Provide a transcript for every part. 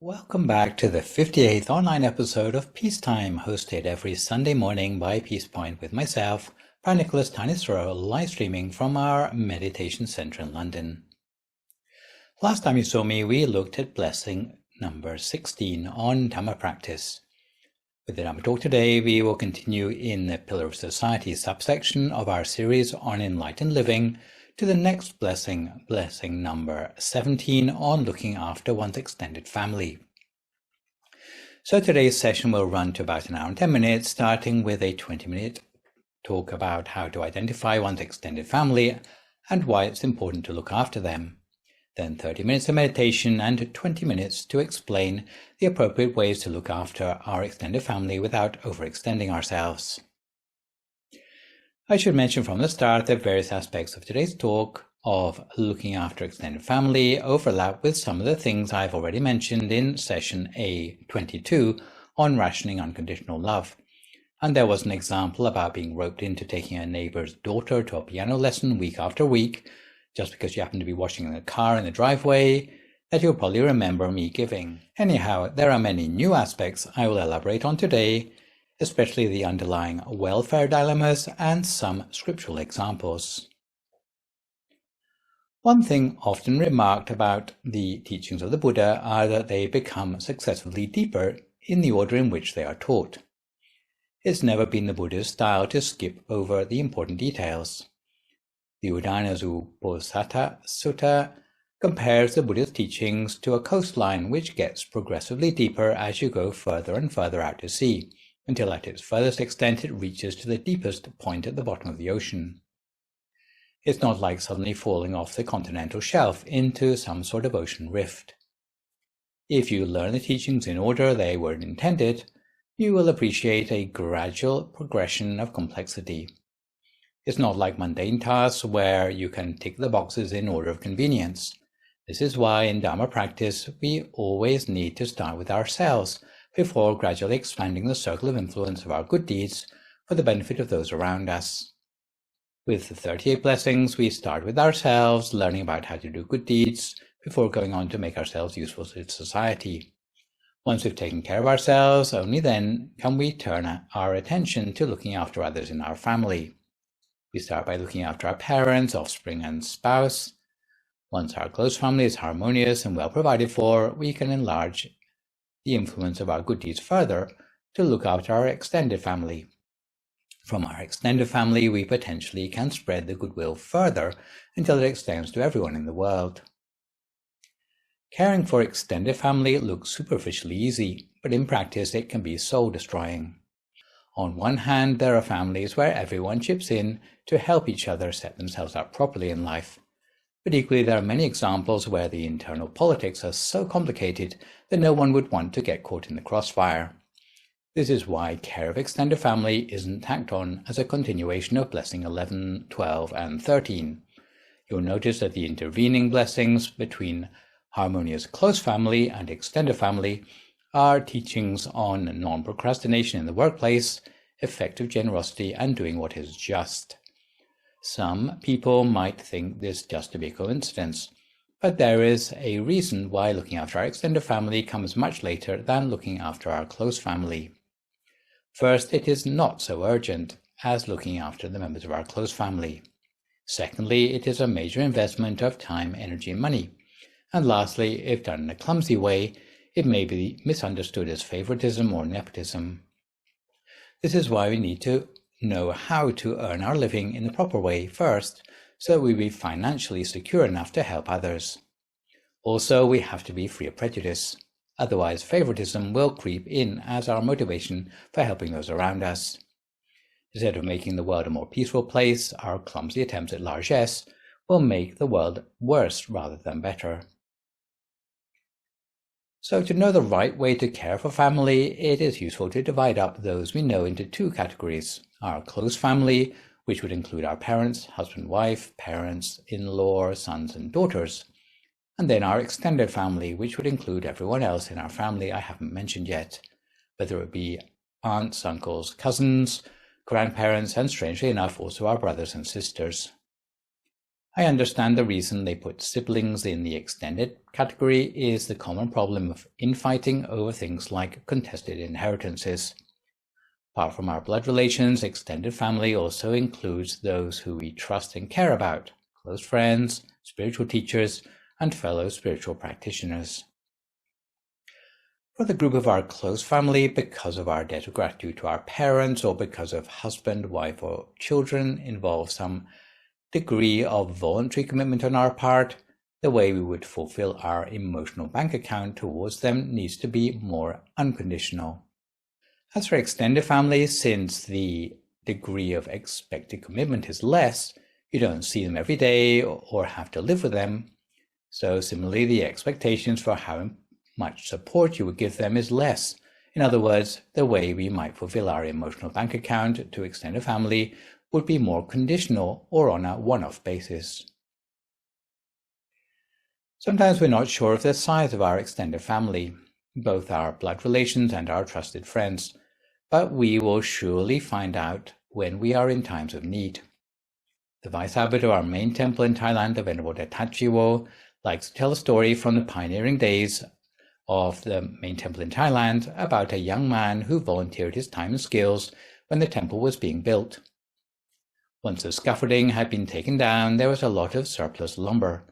Welcome back to the 58th online episode of Peacetime, hosted every Sunday morning by Peace Point with myself, Phra Nicholas Thanissaro, live streaming from our meditation centre in London. Last time you saw me, we looked at blessing number 16 on Dhamma practice. With the Dhamma talk today, we will continue in the Pillar of Society subsection of our series on enlightened living to the next blessing, blessing number 17 on looking after one's extended family. So today's session will run to about an hour and 10 minutes, starting with a 20-minute talk about how to identify one's extended family and why it's important to look after them. Then 30 minutes of meditation and 20 minutes to explain the appropriate ways to look after our extended family without overextending ourselves. I should mention from the start that various aspects of today's talk of looking after extended family overlap with some of the things I've already mentioned in session A22 on rationing unconditional love. And there was an example about being roped into taking a neighbour's daughter to a piano lesson week after week, just because you happen to be washing the car in the driveway, that you'll probably remember me giving. Anyhow, there are many new aspects I will elaborate on today, especially the underlying welfare dilemmas and some scriptural examples. One thing often remarked about the teachings of the Buddha are that they become successively deeper in the order in which they are taught. It's never been the Buddha's style to skip over the important details. The Udanazuposatha Sutta compares the Buddha's teachings to a coastline which gets progressively deeper as you go further and further out to sea, until at its furthest extent it reaches to the deepest point at the bottom of the ocean. It's not like suddenly falling off the continental shelf into some sort of ocean rift. If you learn the teachings in order they were intended, you will appreciate a gradual progression of complexity. It's not like mundane tasks where you can tick the boxes in order of convenience. This is why in Dhamma practice we always need to start with ourselves before gradually expanding the circle of influence of our good deeds for the benefit of those around us. With the 38 blessings, we start with ourselves, learning about how to do good deeds before going on to make ourselves useful to society. Once we've taken care of ourselves, only then can we turn our attention to looking after others in our family. We start by looking after our parents, offspring, and spouse. Once our close family is harmonious and well provided for, we can enlarge the influence of our good deeds further to look after our extended family. From our extended family, we potentially can spread the goodwill further until it extends to everyone in the world. Caring for extended family looks superficially easy, but in practice it can be soul-destroying. On one hand, there are families where everyone chips in to help each other set themselves up properly in life. But equally, there are many examples where the internal politics are so complicated that no one would want to get caught in the crossfire. This is why care of extended family isn't tacked on as a continuation of blessing 11, 12, and 13. You'll notice that the intervening blessings between harmonious close family and extended family are teachings on non-procrastination in the workplace, effective generosity, and doing what is just. Some people might think this just to be a coincidence, but there is a reason why looking after our extended family comes much later than looking after our close family. First, it is not so urgent as looking after the members of our close family. Secondly, it is a major investment of time, energy, and money. And lastly, if done in a clumsy way, it may be misunderstood as favoritism or nepotism. This is why we need to know how to earn our living in the proper way first, so that we be financially secure enough to help others. Also, we have to be free of prejudice. Otherwise, favoritism will creep in as our motivation for helping those around us. Instead of making the world a more peaceful place, our clumsy attempts at largesse will make the world worse rather than better. So to know the right way to care for family, it is useful to divide up those we know into two categories. Our close family, which would include our parents, husband, wife, parents, in-law, sons, and daughters. And then our extended family, which would include everyone else in our family I haven't mentioned yet, whether it be aunts, uncles, cousins, grandparents, and strangely enough, also our brothers and sisters. I understand the reason they put siblings in the extended category is the common problem of infighting over things like contested inheritances. Apart from our blood relations, extended family also includes those who we trust and care about, close friends, spiritual teachers, and fellow spiritual practitioners. For the group of our close family, because of our debt of gratitude to our parents or because of husband, wife, or children involves some degree of voluntary commitment on our part, the way we would fulfill our emotional bank account towards them needs to be more unconditional. As for extended family, since the degree of expected commitment is less, you don't see them every day or have to live with them. So similarly, the expectations for how much support you would give them is less. In other words, the way we might fulfill our emotional bank account to extended family would be more conditional or on a one-off basis. Sometimes we're not sure of the size of our extended family, both our blood relations and our trusted friends, but we will surely find out when we are in times of need. The Vice Abbot of our main temple in Thailand, the Venerable Dattachiwo, likes to tell a story from the pioneering days of the main temple in Thailand about a young man who volunteered his time and skills when the temple was being built. Once the scaffolding had been taken down, there was a lot of surplus lumber.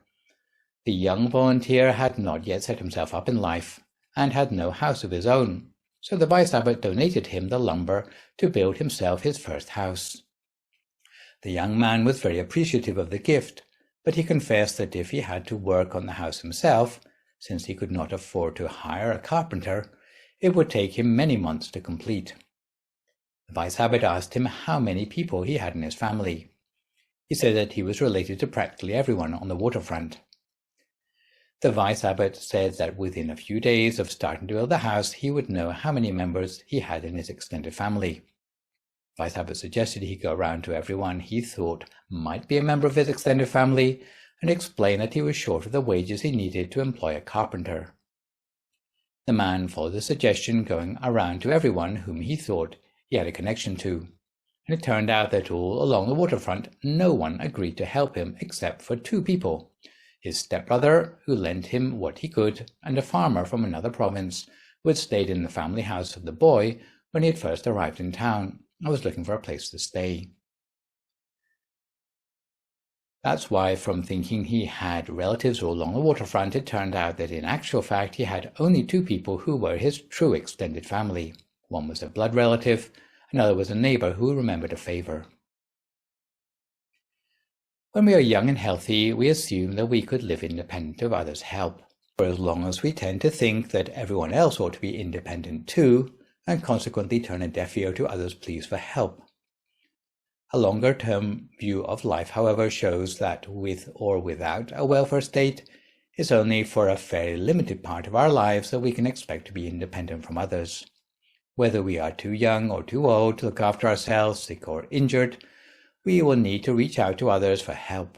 The young volunteer had not yet set himself up in life and had no house of his own, so the Vice Abbot donated him the lumber to build himself his first house. The young man was very appreciative of the gift, but he confessed that if he had to work on the house himself, since he could not afford to hire a carpenter, it would take him many months to complete. The Vice Abbot asked him how many people he had in his family. He said that he was related to practically everyone on the waterfront. The Vice Abbot said that within a few days of starting to build the house, he would know how many members he had in his extended family. Vice Abbot suggested he go around to everyone he thought might be a member of his extended family and explain that he was short of the wages he needed to employ a carpenter. The man followed the suggestion, going around to everyone whom he thought he had a connection to, and it turned out that all along the waterfront no one agreed to help him except for two people, his stepbrother, who lent him what he could, and a farmer from another province who had stayed in the family house of the boy when he had first arrived in town and was looking for a place to stay. That's why, from thinking he had relatives all along the waterfront, it turned out that in actual fact he had only two people who were his true extended family. One was a blood relative, another was a neighbor who remembered a favor. When we are young and healthy, we assume that we could live independent of others' help, for as long as we tend to think that everyone else ought to be independent too, and consequently turn a deaf ear to others' pleas for help. A longer-term view of life, however, shows that with or without a welfare state, it's only for a fairly limited part of our lives that we can expect to be independent from others. Whether we are too young or too old to look after ourselves, sick or injured, we will need to reach out to others for help.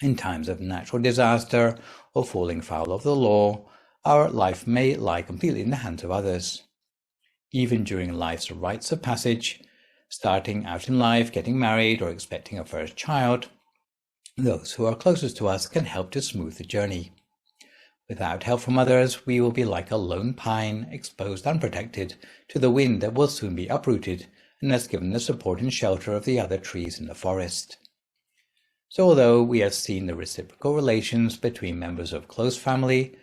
In times of natural disaster or falling foul of the law, our life may lie completely in the hands of others. Even during life's rites of passage, starting out in life, getting married, or expecting a first child, those who are closest to us can help to smooth the journey. Without help from others, we will be like a lone pine, exposed unprotected to the wind that will soon be uprooted unless given the support and shelter of the other trees in the forest. So although we have seen the reciprocal relations between members of close family,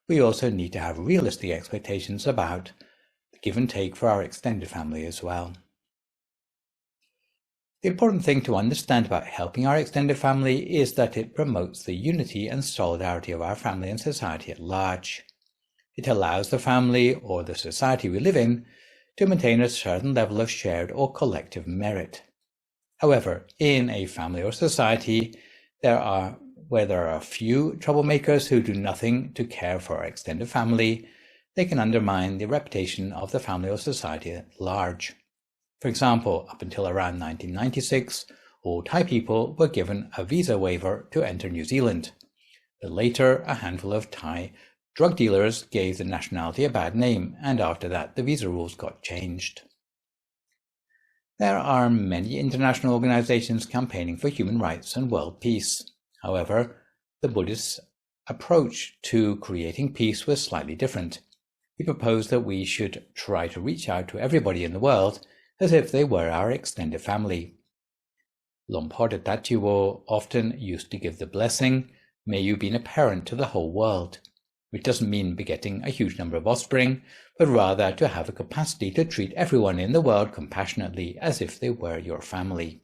we also need to have realistic expectations about the give and take for our extended family as well. The important thing to understand about helping our extended family is that it promotes the unity and solidarity of our family and society at large. It allows the family or the society we live in to maintain a certain level of shared or collective merit. However, in a family or society, where there are a few troublemakers who do nothing to care for our extended family, they can undermine the reputation of the family or society at large. For example, up until around 1996, all Thai people were given a visa waiver to enter New Zealand, but later a handful of Thai drug dealers gave the nationality a bad name, and after that the visa rules got changed. There are many international organizations campaigning for human rights and world peace. However, the Buddhist approach to creating peace was slightly different. He proposed that we should try to reach out to everybody in the world as if they were our extended family. Lompo de Tatuo often used to give the blessing, "May you be a parent to the whole world," which doesn't mean begetting a huge number of offspring, but rather to have a capacity to treat everyone in the world compassionately as if they were your family.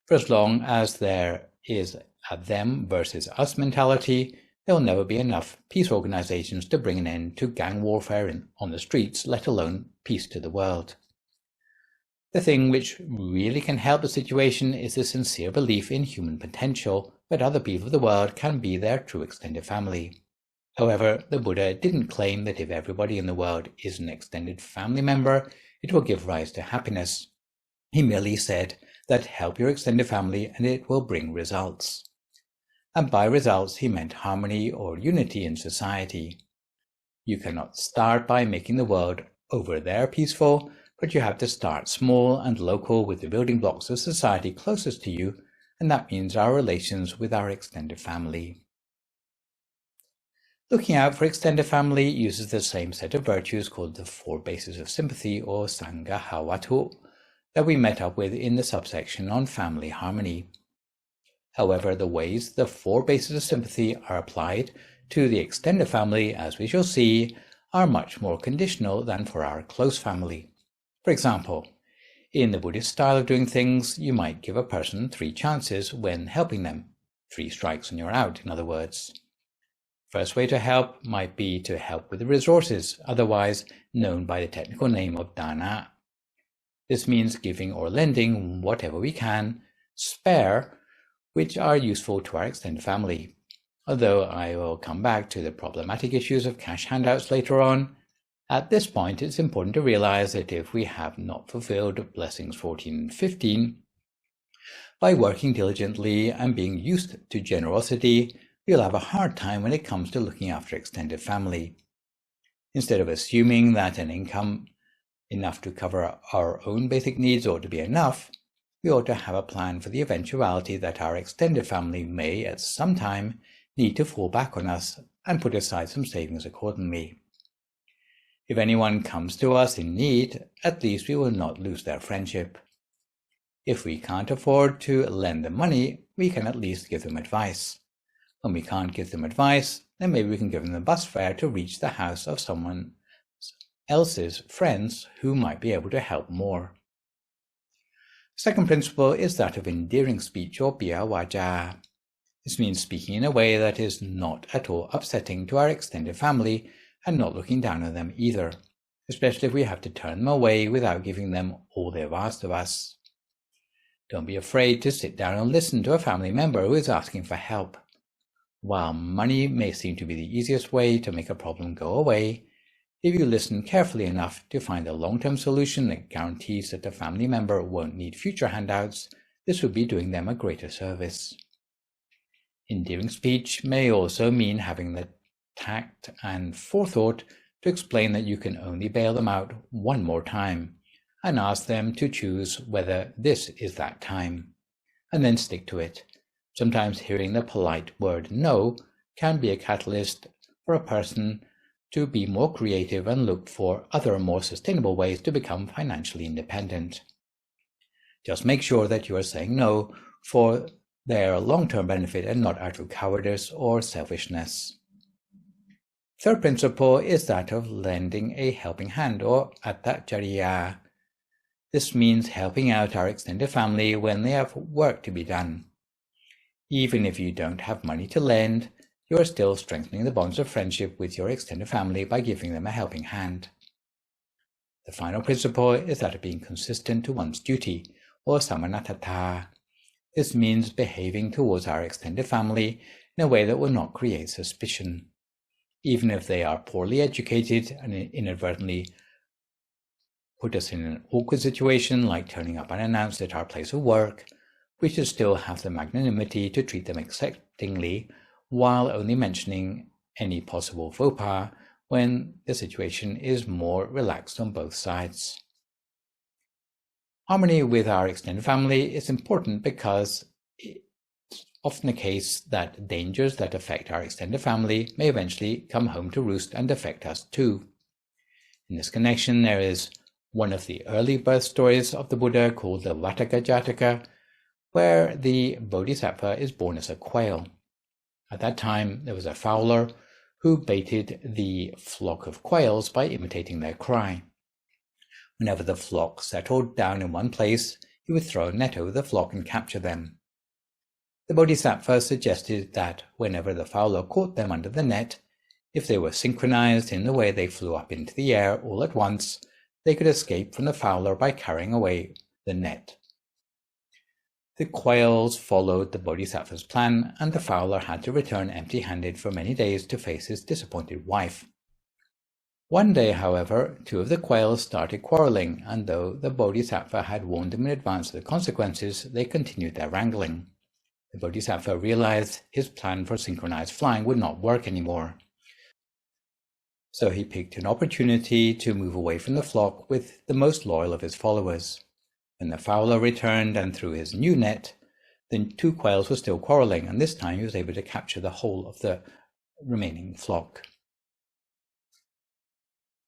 For as long as there is a them versus us mentality, there will never be enough peace organizations to bring an end to gang warfare on the streets, let alone peace to the world. The thing which really can help the situation is the sincere belief in human potential, that other people of the world can be their true extended family. However, the Buddha didn't claim that if everybody in the world is an extended family member, it will give rise to happiness. He merely said that help your extended family and it will bring results. And by results, he meant harmony or unity in society. You cannot start by making the world over there peaceful, but you have to start small and local with the building blocks of society closest to you, and that means our relations with our extended family. Looking out for extended family uses the same set of virtues called the 4 bases of sympathy, or Sanghawatu, that we met up with in the subsection on family harmony. However, the ways the 4 bases of sympathy are applied to the extended family, as we shall see, are much more conditional than for our close family. For example, in the Buddhist style of doing things, you might give a person 3 chances when helping them. 3 strikes and you're out, in other words. First way to help might be to help with the resources, otherwise known by the technical name of Dhamma. This means giving or lending whatever we can, spare, which are useful to our extended family. Although I will come back to the problematic issues of cash handouts later on, at this point it's important to realize that if we have not fulfilled Blessings 14 and 15, by working diligently and being used to generosity, we'll have a hard time when it comes to looking after extended family. Instead of assuming that an income enough to cover our own basic needs ought to be enough, we ought to have a plan for the eventuality that our extended family may, at some time, need to fall back on us and put aside some savings accordingly. If anyone comes to us in need, at least we will not lose their friendship. If we can't afford to lend them money, we can at least give them advice. When we can't give them advice, then maybe we can give them the bus fare to reach the house of someone else's friends who might be able to help more. Second principle is that of endearing speech, or Pia Waja. This means speaking in a way that is not at all upsetting to our extended family and not looking down on them either, especially if we have to turn them away without giving them all they've asked of us. Don't be afraid to sit down and listen to a family member who is asking for help. While money may seem to be the easiest way to make a problem go away, if you listen carefully enough to find a long-term solution that guarantees that the family member won't need future handouts, this would be doing them a greater service. Endearing speech may also mean having the tact and forethought to explain that you can only bail them out one more time, and ask them to choose whether this is that time, and then stick to it. Sometimes hearing the polite word no can be a catalyst for a person to be more creative and look for other more sustainable ways to become financially independent. Just make sure that you are saying no for their long-term benefit and not out of cowardice or selfishness. Third principle is that of lending a helping hand, or Attajariya. This means helping out our extended family when they have work to be done. Even if you don't have money to lend, you are still strengthening the bonds of friendship with your extended family by giving them a helping hand. The final principle is that of being consistent to one's duty, or samanatata. This means behaving towards our extended family in a way that will not create suspicion. Even if they are poorly educated and inadvertently put us in an awkward situation like turning up unannounced at our place of work, we should still have the magnanimity to treat them acceptingly while only mentioning any possible faux pas when the situation is more relaxed on both sides. Harmony with our extended family is important because it's often the case that dangers that affect our extended family may eventually come home to roost and affect us too. In this connection, there is one of the early birth stories of the Buddha called the Vattaka Jātaka, where the Bodhisattva is born as a quail. At that time, there was a fowler who baited the flock of quails by imitating their cry. Whenever the flock settled down in one place, he would throw a net over the flock and capture them. The Bodhisattva suggested that whenever the fowler caught them under the net, if they were synchronized in the way they flew up into the air all at once, they could escape from the fowler by carrying away the net. The quails followed the Bodhisattva's plan, and the fowler had to return empty-handed for many days to face his disappointed wife. One day, however, two of the quails started quarreling, and though the Bodhisattva had warned them in advance of the consequences, they continued their wrangling. The Bodhisattva realized his plan for synchronized flying would not work anymore. So he picked an opportunity to move away from the flock with the most loyal of his followers. When the fowler returned and threw his new net, the two quails were still quarreling, and this time he was able to capture the whole of the remaining flock.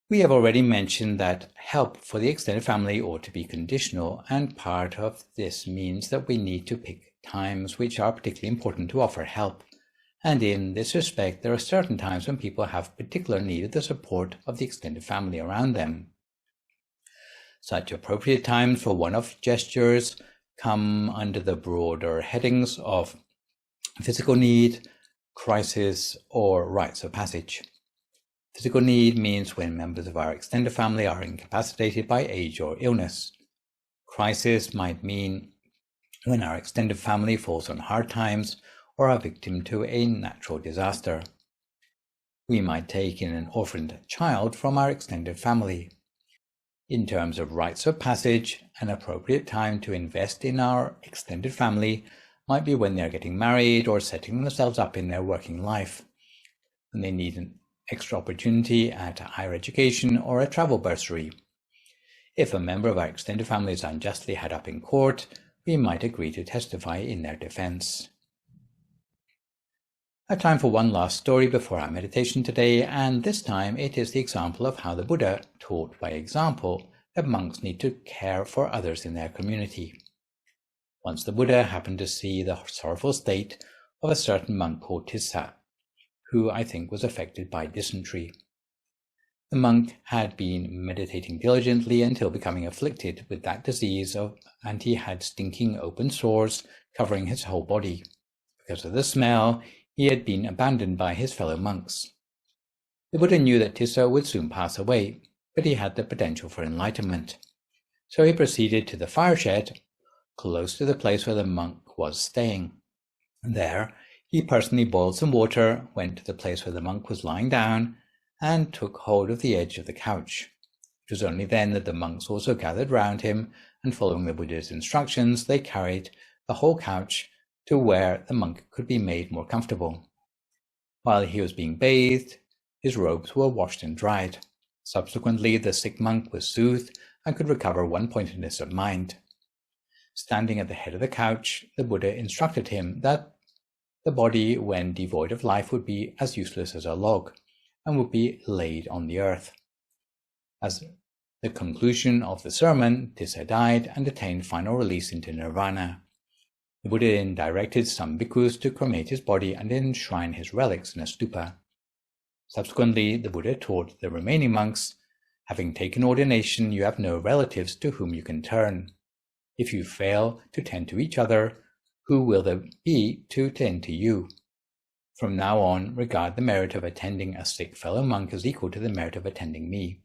We have already mentioned that help for the extended family ought to be conditional, and part of this means that we need to pick times which are particularly important to offer help. And in this respect, there are certain times when people have particular need of the support of the extended family around them. Such appropriate times for one-off gestures come under the broader headings of physical need, crisis, or rites of passage. Physical need means when members of our extended family are incapacitated by age or illness. Crisis might mean when our extended family falls on hard times or are victim to a natural disaster. We might take in an orphaned child from our extended family. In terms of rites of passage, an appropriate time to invest in our extended family might be when they're getting married or setting themselves up in their working life, when they need an extra opportunity at higher education or a travel bursary. If a member of our extended family is unjustly had up in court, we might agree to testify in their defense. I have time for one last story before our meditation today, and this time it is the example of how the Buddha taught by example that monks need to care for others in their community. Once the Buddha happened to see the sorrowful state of a certain monk called Tissa, who I think was affected by dysentery. The monk had been meditating diligently until becoming afflicted with that disease, and he had stinking open sores covering his whole body. Because of the smell, he had been abandoned by his fellow monks. The Buddha knew that Tissa would soon pass away, but he had the potential for enlightenment. So he proceeded to the fire shed, close to the place where the monk was staying. There, he personally boiled some water, went to the place where the monk was lying down, and took hold of the edge of the couch. It was only then that the monks also gathered round him, and following the Buddha's instructions, they carried the whole couch to where the monk could be made more comfortable. While he was being bathed, his robes were washed and dried. Subsequently, the sick monk was soothed and could recover one-pointedness of mind. Standing at the head of the couch, the Buddha instructed him that the body, when devoid of life, would be as useless as a log and would be laid on the earth. As the conclusion of the sermon, Tissa died and attained final release into nirvana. The Buddha then directed some bhikkhus to cremate his body and enshrine his relics in a stupa. Subsequently, the Buddha taught the remaining monks, having taken ordination, you have no relatives to whom you can turn. If you fail to tend to each other, who will there be to tend to you? From now on, regard the merit of attending a sick fellow monk as equal to the merit of attending me.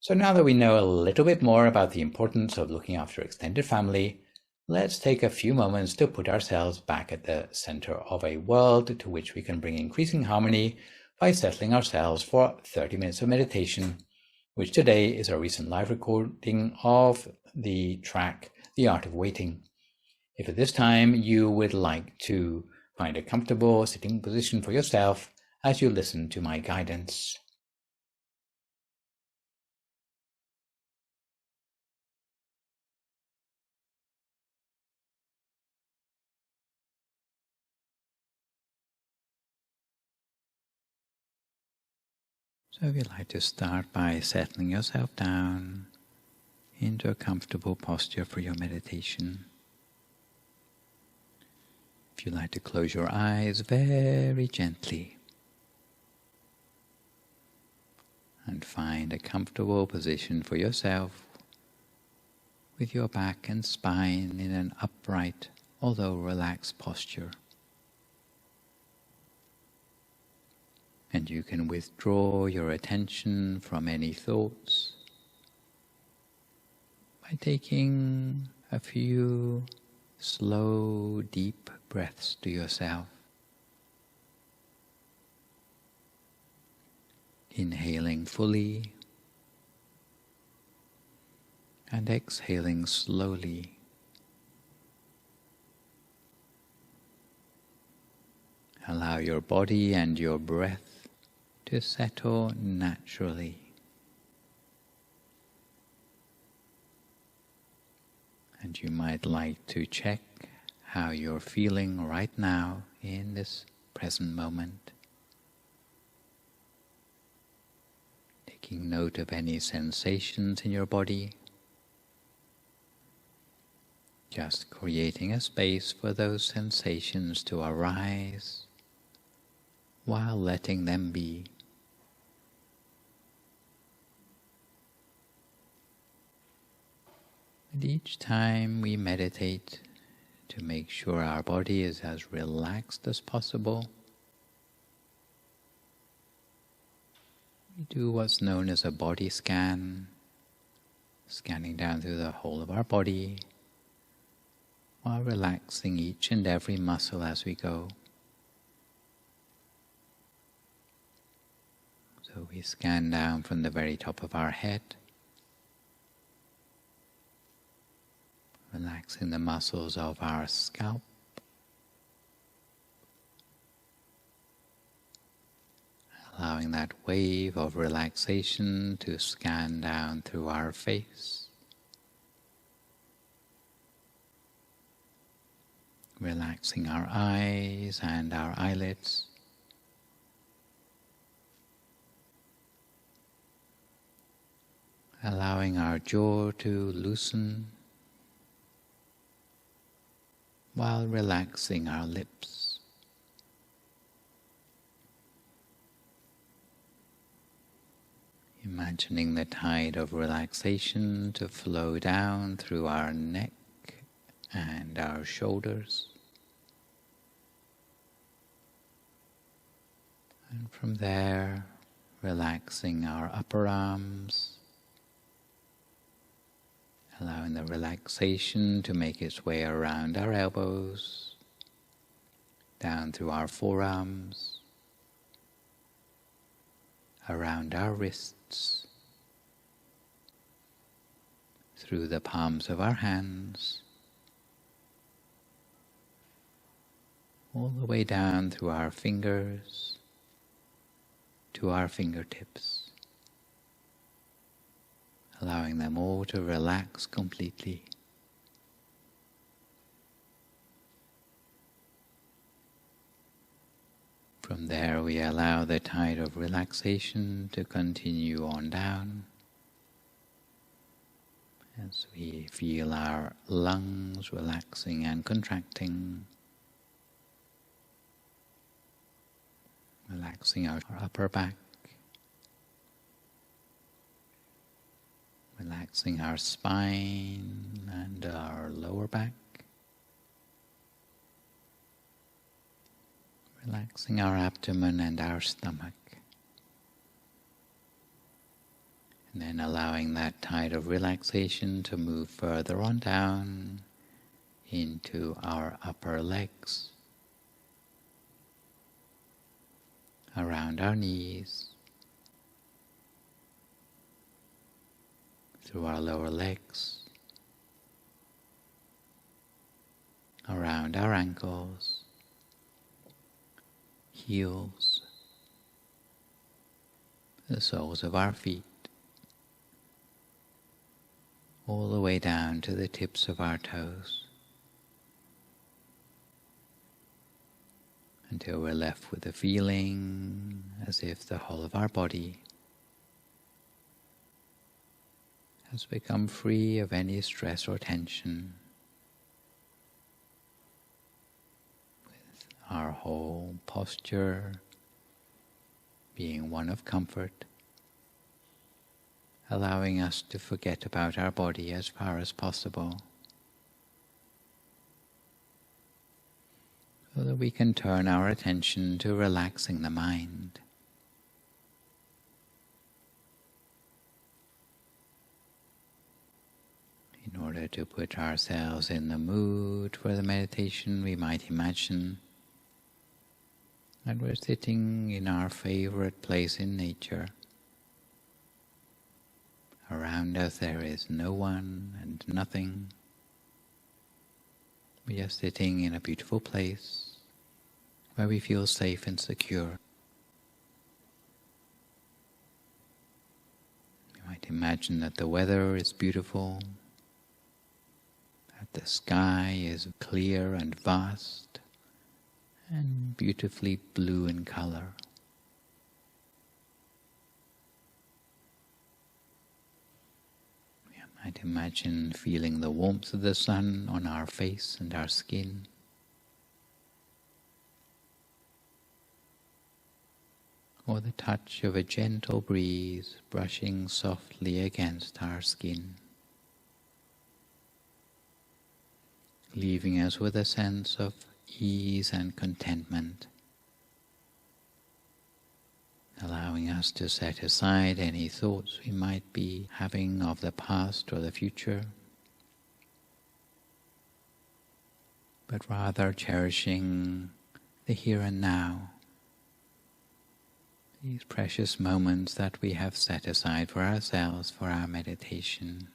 So now that we know a little bit more about the importance of looking after extended family, let's take a few moments to put ourselves back at the center of a world to which we can bring increasing harmony by settling ourselves for 30 minutes of meditation, which today is a recent live recording of the track, The Art of Waiting. If at this time you would like to find a comfortable sitting position for yourself as you listen to my guidance. So if you'd like to start by settling yourself down into a comfortable posture for your meditation. If you'd like to close your eyes very gently and find a comfortable position for yourself with your back and spine in an upright, although relaxed posture. And you can withdraw your attention from any thoughts by taking a few slow, deep breaths to yourself. Inhaling fully and exhaling slowly. Allow your body and your breath to settle naturally. And you might like to check how you're feeling right now in this present moment. Taking note of any sensations in your body. Just creating a space for those sensations to arise while letting them be. And each time we meditate to make sure our body is as relaxed as possible, we do what's known as a body scan, scanning down through the whole of our body while relaxing each and every muscle as we go. So we scan down from the very top of our head, relaxing the muscles of our scalp, allowing that wave of relaxation to scan down through our face, relaxing our eyes and our eyelids, allowing our jaw to loosen while relaxing our lips. Imagining the tide of relaxation to flow down through our neck and our shoulders. And from there, relaxing our upper arms, allowing the relaxation to make its way around our elbows, down through our forearms, around our wrists, through the palms of our hands, all the way down through our fingers to our fingertips, allowing them all to relax completely. From there we allow the tide of relaxation to continue on down as we feel our lungs relaxing and contracting, relaxing our upper back, relaxing our spine and our lower back, relaxing our abdomen and our stomach, and then allowing that tide of relaxation to move further on down into our upper legs, around our knees, through our lower legs, around our ankles, heels, the soles of our feet, all the way down to the tips of our toes, until we're left with a feeling as if the whole of our body has become free of any stress or tension, with our whole posture being one of comfort, allowing us to forget about our body as far as possible, so that we can turn our attention to relaxing the mind. In order to put ourselves in the mood for the meditation, we might imagine that we're sitting in our favorite place in nature. Around us there is no one and nothing. We are sitting in a beautiful place where we feel safe and secure. You might imagine that the weather is beautiful, that the sky is clear and vast and beautifully blue in color. We might imagine feeling the warmth of the sun on our face and our skin. Or the touch of a gentle breeze brushing softly against our skin, leaving us with a sense of ease and contentment, allowing us to set aside any thoughts we might be having of the past or the future, but rather cherishing the here and now, these precious moments that we have set aside for ourselves for our meditation.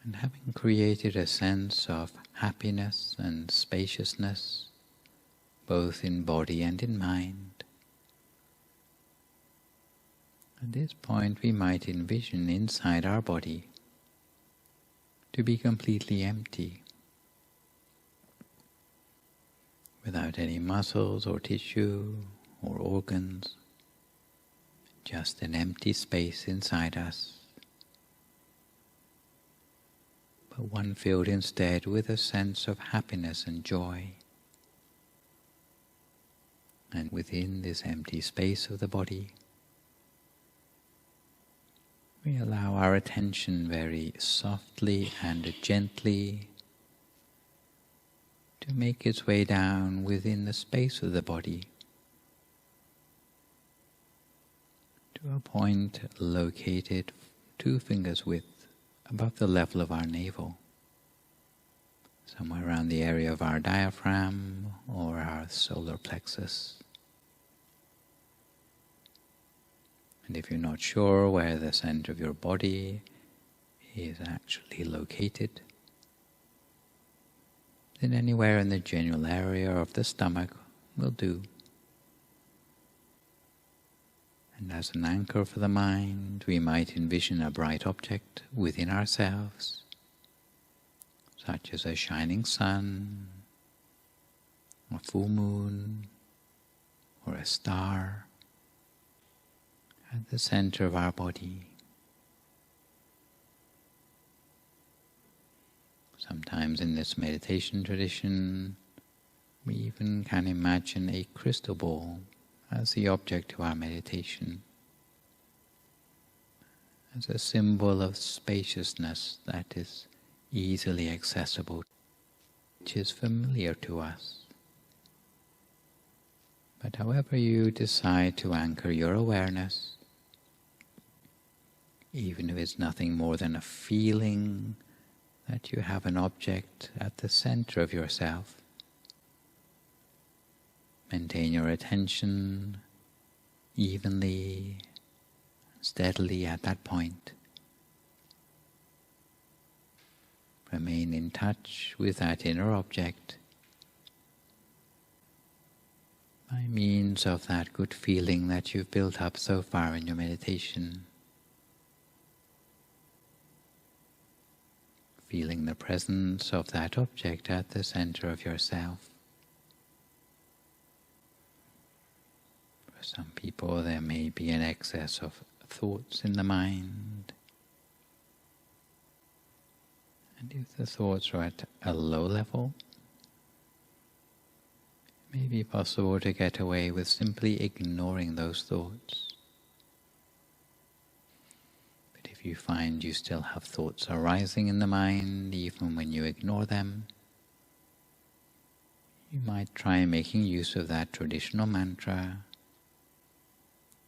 And having created a sense of happiness and spaciousness, both in body and in mind, at this point we might envision inside our body to be completely empty, without any muscles or tissue or organs, just an empty space inside us, but one filled instead with a sense of happiness and joy. And within this empty space of the body, we allow our attention very softly and gently to make its way down within the space of the body to a point located 2 fingers width above the level of our navel, somewhere around the area of our diaphragm or our solar plexus. And if you're not sure where the center of your body is actually located, then anywhere in the general area of the stomach will do. And as an anchor for the mind, we might envision a bright object within ourselves, such as a shining sun, a full moon, or a star at the center of our body. Sometimes in this meditation tradition, we even can imagine a crystal ball as the object to our meditation, as a symbol of spaciousness that is easily accessible, which is familiar to us. But however you decide to anchor your awareness, even if it's nothing more than a feeling that you have an object at the center of yourself, maintain your attention evenly, steadily at that point. Remain in touch with that inner object by means of that good feeling that you've built up so far in your meditation. Feeling the presence of that object at the center of yourself. For some people there may be an excess of thoughts in the mind. And if the thoughts are at a low level, it may be possible to get away with simply ignoring those thoughts. But if you find you still have thoughts arising in the mind, even when you ignore them, you might try making use of that traditional mantra,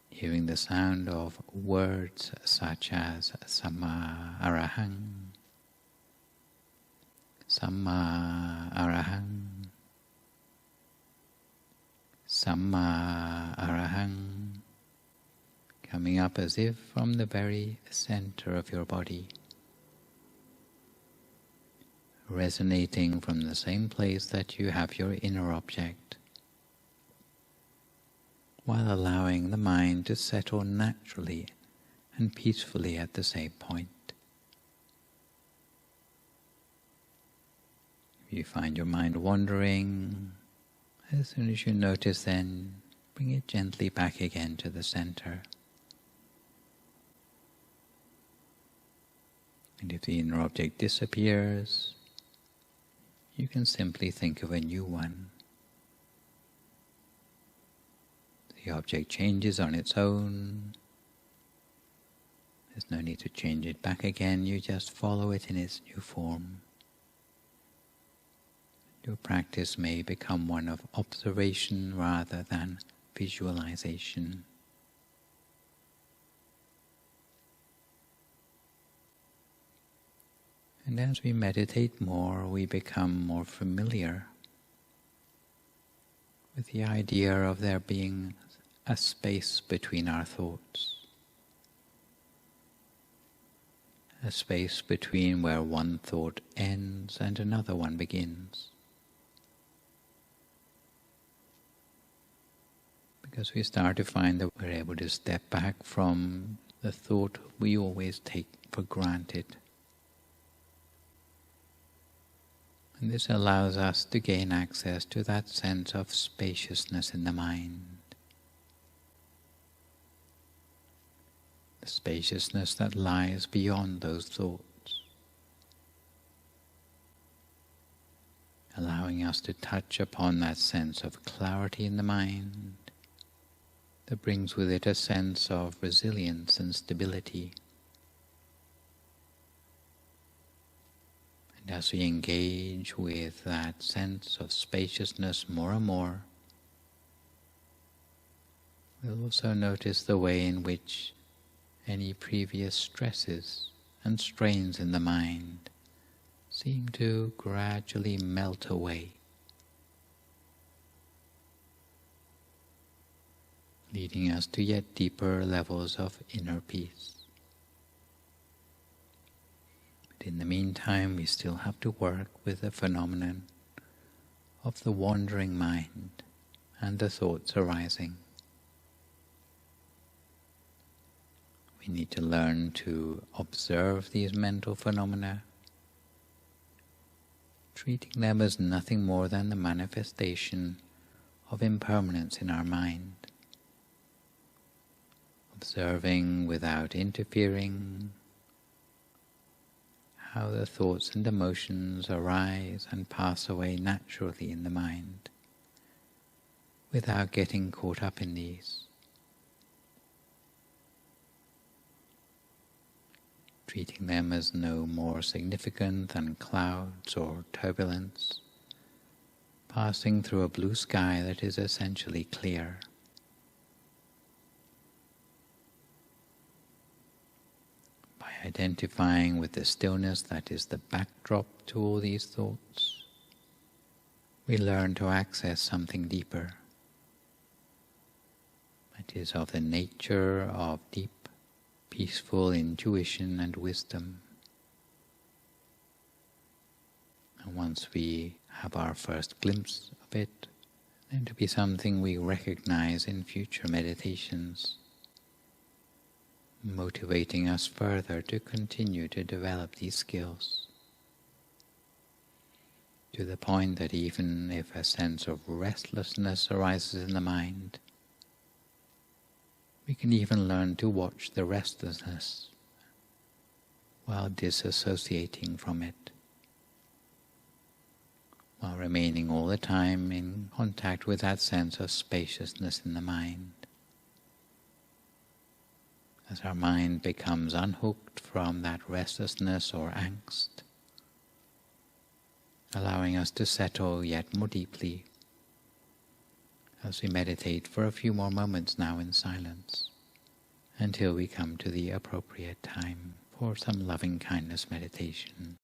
hearing the sound of words such as Samma Arahang, Samma Arahang, Samma Arahang, coming up as if from the very center of your body, resonating from the same place that you have your inner object, while allowing the mind to settle naturally and peacefully at the same point. If you find your mind wandering, as soon as you notice, then bring it gently back again to the center. And if the inner object disappears, you can simply think of a new one. The object changes on its own. There's no need to change it back again, you just follow it in its new form. Your practice may become one of observation rather than visualization. And as we meditate more, we become more familiar with the idea of there being a space between our thoughts. A space between where one thought ends and another one begins. Because we start to find that we're able to step back from the thought we always take for granted. And this allows us to gain access to that sense of spaciousness in the mind. The spaciousness that lies beyond those thoughts. Allowing us to touch upon that sense of clarity in the mind that brings with it a sense of resilience and stability. And as we engage with that sense of spaciousness more and more, we'll also notice the way in which any previous stresses and strains in the mind seem to gradually melt away, leading us to yet deeper levels of inner peace. But in the meantime, we still have to work with the phenomenon of the wandering mind and the thoughts arising. We need to learn to observe these mental phenomena, treating them as nothing more than the manifestation of impermanence in our mind. Observing without interfering how the thoughts and emotions arise and pass away naturally in the mind, without getting caught up in these. Treating them as no more significant than clouds or turbulence, passing through a blue sky that is essentially clear. By identifying with the stillness that is the backdrop to all these thoughts, we learn to access something deeper. It is of the nature of deep, peaceful intuition and wisdom. And once we have our first glimpse of it, then to be something we recognize in future meditations, motivating us further to continue to develop these skills, to the point that even if a sense of restlessness arises in the mind, We can even learn to watch the restlessness while disassociating from it, while remaining all the time in contact with that sense of spaciousness in the mind. As our mind becomes unhooked from that restlessness or angst, allowing us to settle yet more deeply as we meditate for a few more moments now in silence, until we come to the appropriate time for some loving kindness meditation.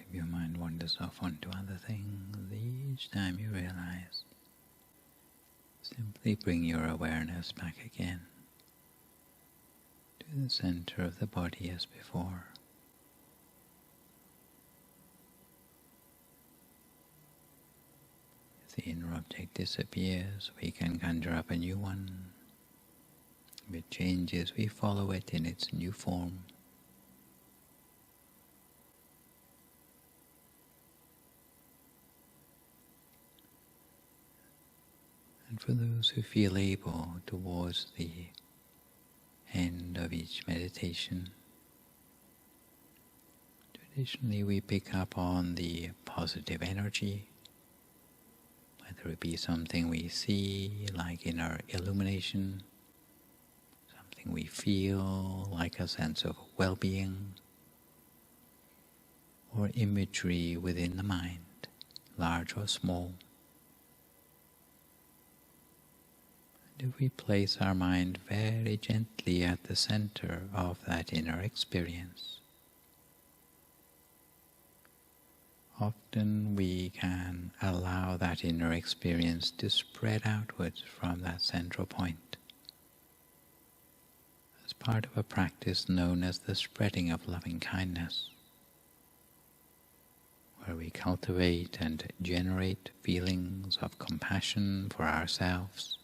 If your mind wanders off onto other things, each time you realize, simply bring your awareness back again to the center of the body as before. If the inner object disappears, we can conjure up a new one. If it changes, we follow it in its new form. And for those who feel able, towards the end of each meditation, traditionally we pick up on the positive energy, whether it be something we see, like inner illumination, something we feel, like a sense of well-being, or imagery within the mind, large or small. And if we place our mind very gently at the center of that inner experience, often we can allow that inner experience to spread outwards from that central point, as part of a practice known as the spreading of loving kindness, where we cultivate and generate feelings of compassion for ourselves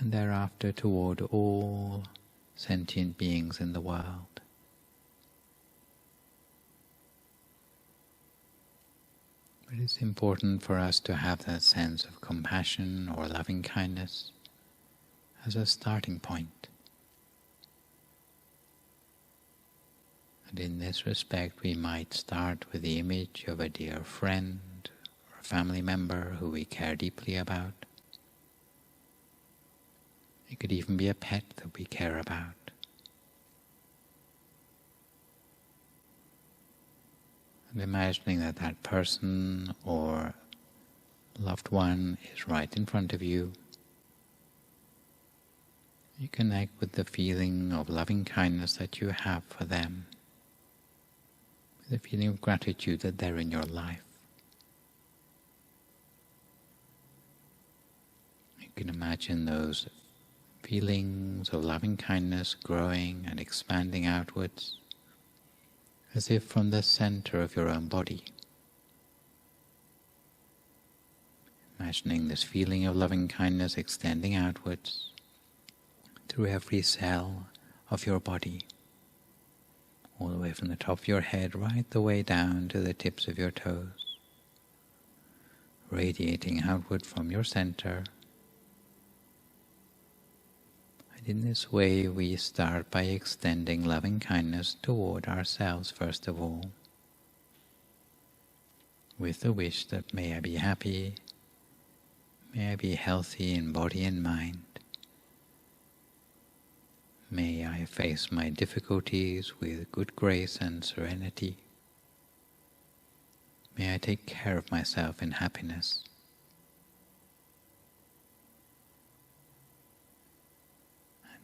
and thereafter toward all sentient beings in the world. But it's important for us to have that sense of compassion or loving kindness as a starting point. And in this respect, we might start with the image of a dear friend or a family member who we care deeply about. It could even be a pet that we care about. And imagining that that person or loved one is right in front of you, you connect with the feeling of loving kindness that you have for them, with the feeling of gratitude that they're in your life. You can imagine those feelings of loving kindness growing and expanding outwards, as if from the center of your own body. Imagining this feeling of loving kindness extending outwards through every cell of your body, all the way from the top of your head right the way down to the tips of your toes, radiating outward from your center. And in this way we start by extending loving kindness toward ourselves first of all, with the wish that may I be happy, may I be healthy in body and mind, may I face my difficulties with good grace and serenity, may I take care of myself in happiness.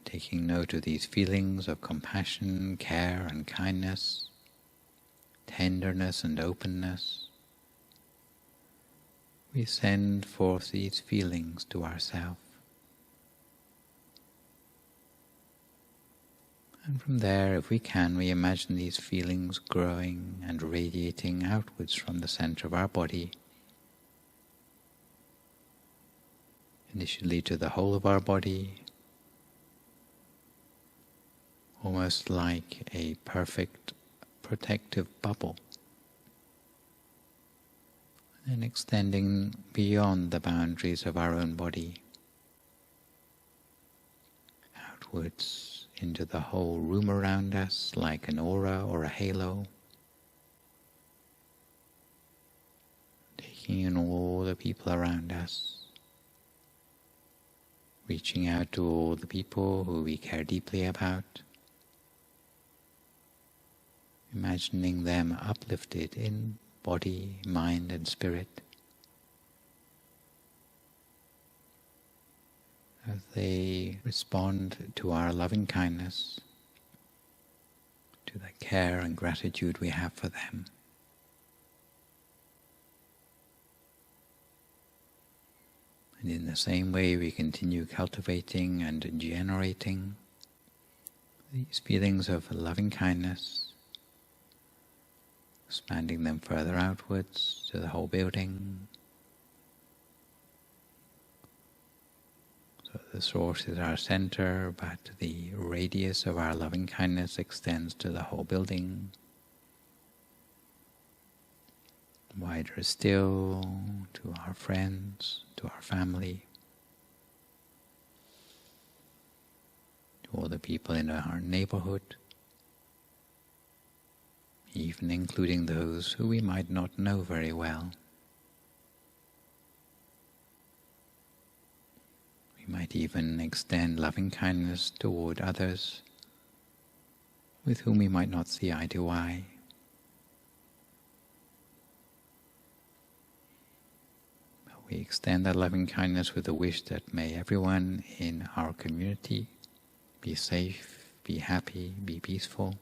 Taking note of these feelings of compassion, care and kindness, tenderness and openness, we send forth these feelings to ourselves. And from there, if we can, we imagine these feelings growing and radiating outwards from the center of our body, initially to the whole of our body, almost like a perfect protective bubble, and extending beyond the boundaries of our own body, outwards into the whole room around us like an aura or a halo, taking in all the people around us, reaching out to all the people who we care deeply about, imagining them uplifted in body, mind and spirit, as they respond to our loving kindness, to the care and gratitude we have for them. And in the same way, we continue cultivating and generating these feelings of loving kindness, expanding them further outwards to the whole building. So the source is our center, but the radius of our loving kindness extends to the whole building. Wider still, to our friends, to our family, to all the people in our neighborhood, even including those who we might not know very well. We might even extend loving kindness toward others with whom we might not see eye to eye. We extend that loving kindness with the wish that may everyone in our community be safe, be happy, be peaceful.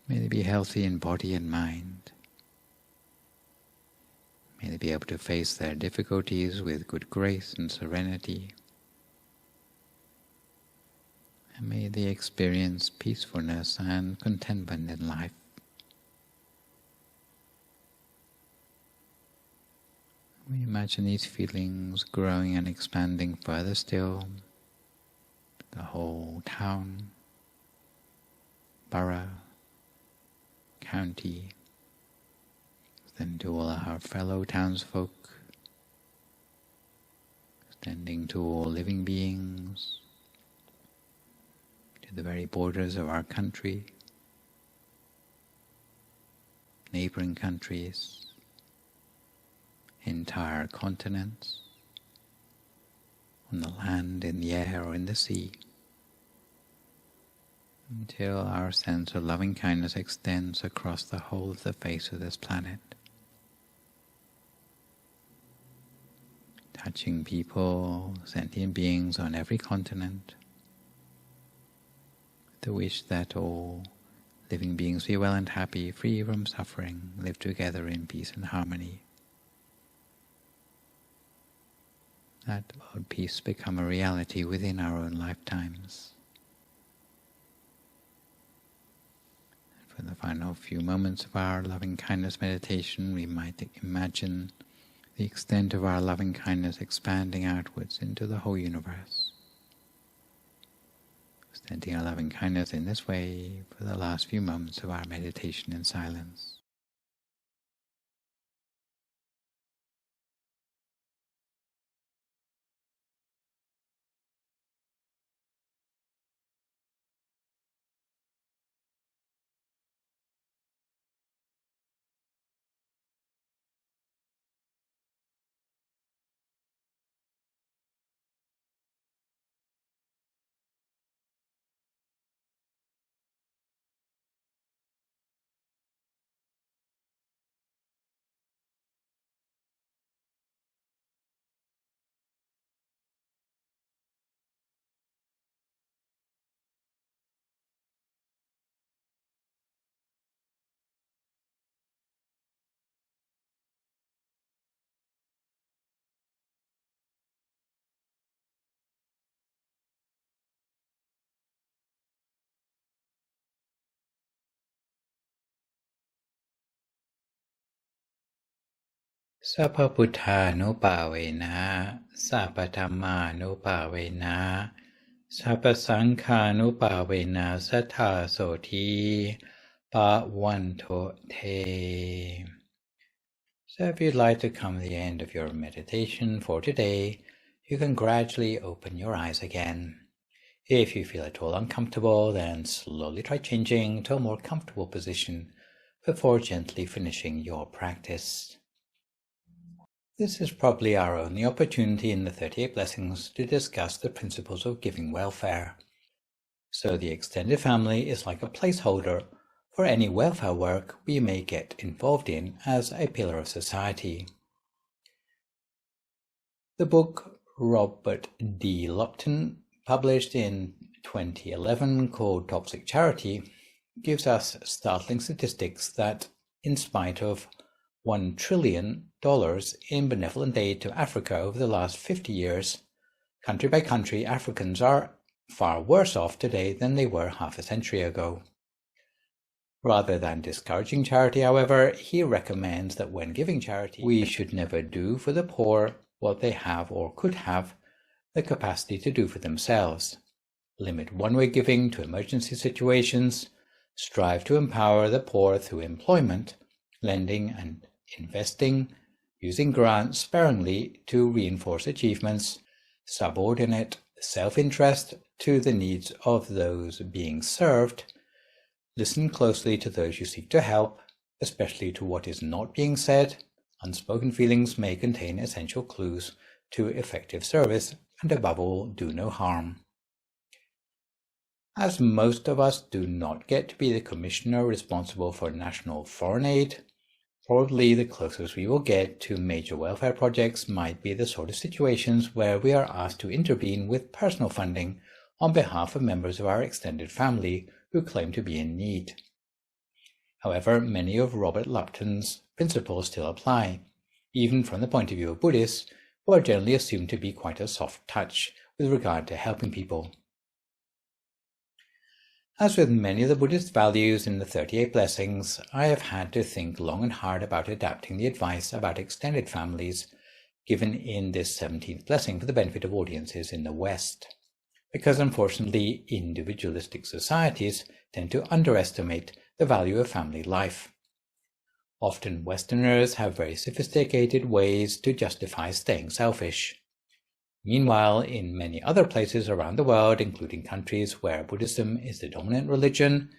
May they be healthy in body and mind. May they be able to face their difficulties with good grace and serenity. And may they experience peacefulness and contentment in life. We imagine these feelings growing and expanding further still, the whole town, borough, county, then to all our fellow townsfolk, extending to all living beings, to the very borders of our country, neighboring countries, entire continents, on the land, in the air, or in the sea, until our sense of loving kindness extends across the whole of the face of this planet, touching people, sentient beings on every continent, with the wish that all living beings be well and happy, free from suffering, live together in peace and harmony. That world peace become a reality within our own lifetimes. And for the final few moments of our loving kindness meditation, we might imagine the extent of our loving kindness expanding outwards into the whole universe. Extending our loving kindness in this way for the last few moments of our meditation in silence. Sappa Buddhanupavena, Sappa Dhammanupavena, Sappa Sankhanupavena, Sattha Soti, Bhavantu Te. So if you'd like to come to the end of your meditation for today, you can gradually open your eyes again. If you feel at all uncomfortable, then slowly try changing to a more comfortable position before gently finishing your practice. This is probably our only opportunity in the 38 Blessings to discuss the principles of giving welfare. So the extended family is like a placeholder for any welfare work we may get involved in as a pillar of society. The book Robert D. Lupton, published in 2011, called Toxic Charity, gives us startling statistics that, in spite of $1 trillion in benevolent aid to Africa over the last 50 years, country by country, Africans are far worse off today than they were half a century ago. Rather than discouraging charity, however, he recommends that when giving charity, we should never do for the poor what they have or could have the capacity to do for themselves. Limit one-way giving to emergency situations. Strive to empower the poor through employment, lending and investing, using grants sparingly to reinforce achievements. Subordinate self-interest to the needs of those being served. Listen closely to those you seek to help, especially to what is not being said. Unspoken feelings may contain essential clues to effective service, and above all, do no harm. As most of us do not get to be the commissioner responsible for national foreign aid, probably the closest we will get to major welfare projects might be the sort of situations where we are asked to intervene with personal funding on behalf of members of our extended family who claim to be in need. However, many of Robert Lupton's principles still apply, even from the point of view of Buddhists, who are generally assumed to be quite a soft touch with regard to helping people. As with many of the Buddhist values in the 38 Blessings, I have had to think long and hard about adapting the advice about extended families given in this 17th blessing for the benefit of audiences in the West, because unfortunately individualistic societies tend to underestimate the value of family life. Often Westerners have very sophisticated ways to justify staying selfish. Meanwhile, in many other places around the world, including countries where Buddhism is the dominant religion,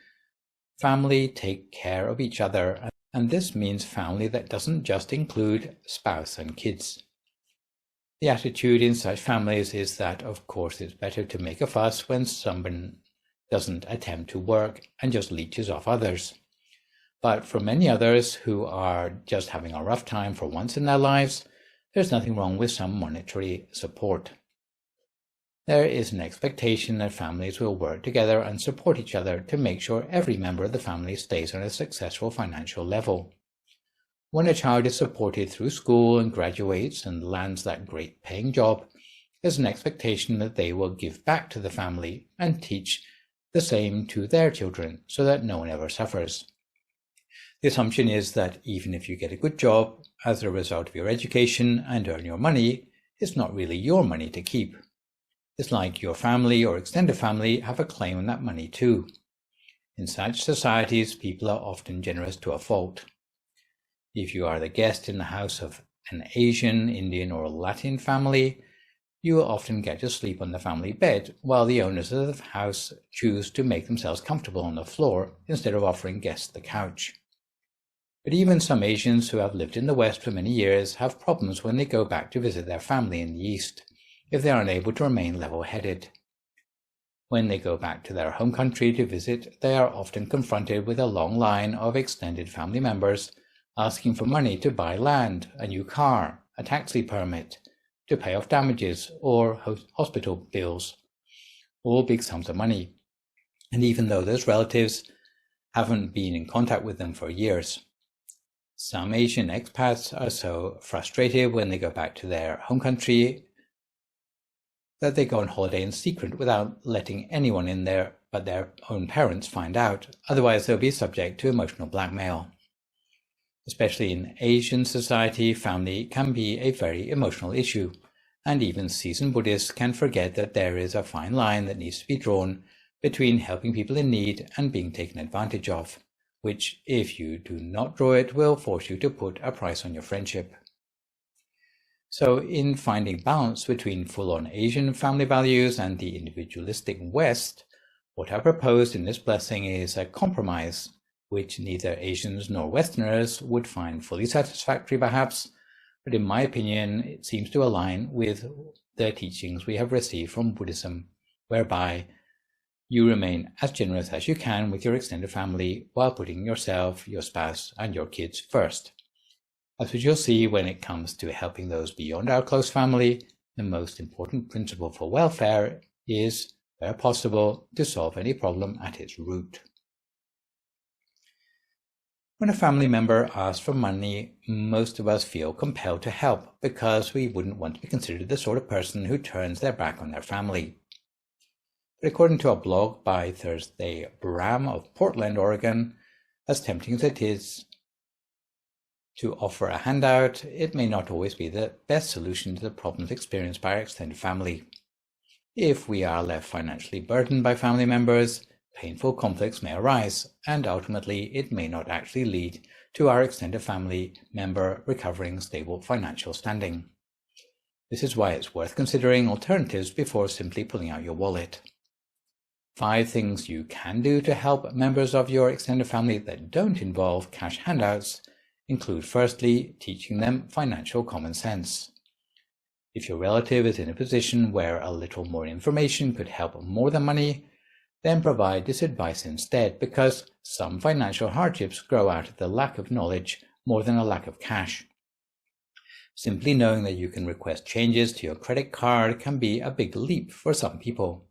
family take care of each other, and this means family that doesn't just include spouse and kids. The attitude in such families is that, of course, it's better to make a fuss when someone doesn't attempt to work and just leeches off others. But for many others who are just having a rough time for once in their lives, there's nothing wrong with some monetary support. There is an expectation that families will work together and support each other to make sure every member of the family stays on a successful financial level. When a child is supported through school and graduates and lands that great paying job, there's an expectation that they will give back to the family and teach the same to their children so that no one ever suffers. The assumption is that even if you get a good job as a result of your education and earn your money, it's not really your money to keep. It's like your family or extended family have a claim on that money too. In such societies, people are often generous to a fault. If you are the guest in the house of an Asian, Indian, or Latin family, you will often get to sleep on the family bed, while the owners of the house choose to make themselves comfortable on the floor instead of offering guests the couch. But even some Asians who have lived in the West for many years have problems when they go back to visit their family in the East, if they are unable to remain level-headed. When they go back to their home country to visit, they are often confronted with a long line of extended family members asking for money to buy land, a new car, a taxi permit, to pay off damages or hospital bills, all big sums of money. And even though those relatives haven't been in contact with them for years. Some Asian expats are so frustrated when they go back to their home country that they go on holiday in secret without letting anyone in there but their own parents find out, otherwise they'll be subject to emotional blackmail. Especially in Asian society, family can be a very emotional issue, and even seasoned Buddhists can forget that there is a fine line that needs to be drawn between helping people in need and being taken advantage of, which, if you do not draw it, will force you to put a price on your friendship. So in finding balance between full-on Asian family values and the individualistic West, what I proposed in this blessing is a compromise, which neither Asians nor Westerners would find fully satisfactory perhaps, but in my opinion it seems to align with the teachings we have received from Buddhism, whereby you remain as generous as you can with your extended family while putting yourself, your spouse, and your kids first. As we shall see when it comes to helping those beyond our close family, the most important principle for welfare is, where possible, to solve any problem at its root. When a family member asks for money, most of us feel compelled to help because we wouldn't want to be considered the sort of person who turns their back on their family. But according to a blog by Thursday Bram of Portland, Oregon, as tempting as it is to offer a handout, it may not always be the best solution to the problems experienced by our extended family. If we are left financially burdened by family members, painful conflicts may arise, and ultimately it may not actually lead to our extended family member recovering stable financial standing. This is why it's worth considering alternatives before simply pulling out your wallet. 5 things you can do to help members of your extended family that don't involve cash handouts include, firstly, teaching them financial common sense. If your relative is in a position where a little more information could help more than money, then provide this advice instead, because some financial hardships grow out of the lack of knowledge more than a lack of cash. Simply knowing that you can request changes to your credit card can be a big leap for some people.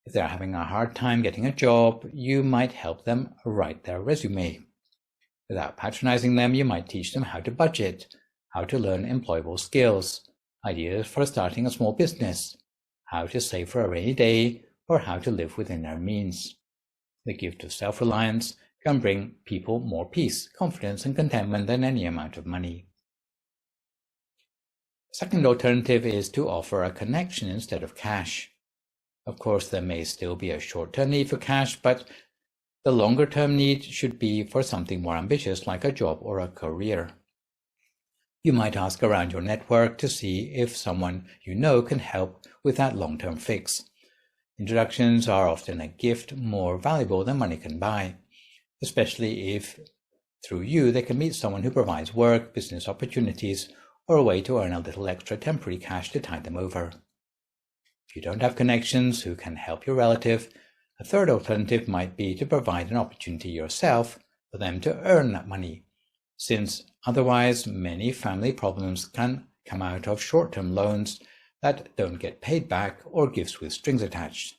If they're having a hard time getting a job, you might help them write their resume. Without patronizing them, you might teach them how to budget, how to learn employable skills, ideas for starting a small business, how to save for a rainy day, or how to live within their means. The gift of self-reliance can bring people more peace, confidence, and contentment than any amount of money. Second alternative is to offer a connection instead of cash. Of course, there may still be a short-term need for cash, but the longer-term need should be for something more ambitious like a job or a career. You might ask around your network to see if someone you know can help with that long-term fix. Introductions are often a gift more valuable than money can buy, especially if through you they can meet someone who provides work, business opportunities, or a way to earn a little extra temporary cash to tide them over. If you don't have connections who can help your relative, a third alternative might be to provide an opportunity yourself for them to earn that money, since otherwise many family problems can come out of short-term loans that don't get paid back or gifts with strings attached.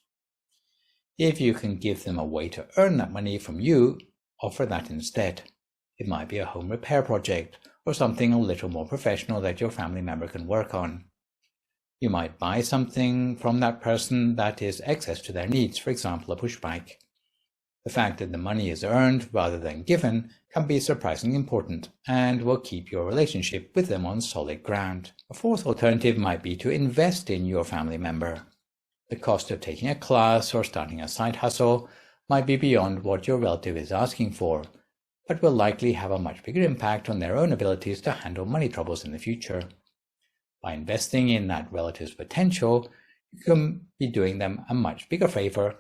If you can give them a way to earn that money from you, offer that instead. It might be a home repair project or something a little more professional that your family member can work on. You might buy something from that person that is excess to their needs, for example, a push bike. The fact that the money is earned rather than given can be surprisingly important and will keep your relationship with them on solid ground. A fourth alternative might be to invest in your family member. The cost of taking a class or starting a side hustle might be beyond what your relative is asking for, but will likely have a much bigger impact on their own abilities to handle money troubles in the future. By investing in that relative's potential, you can be doing them a much bigger favor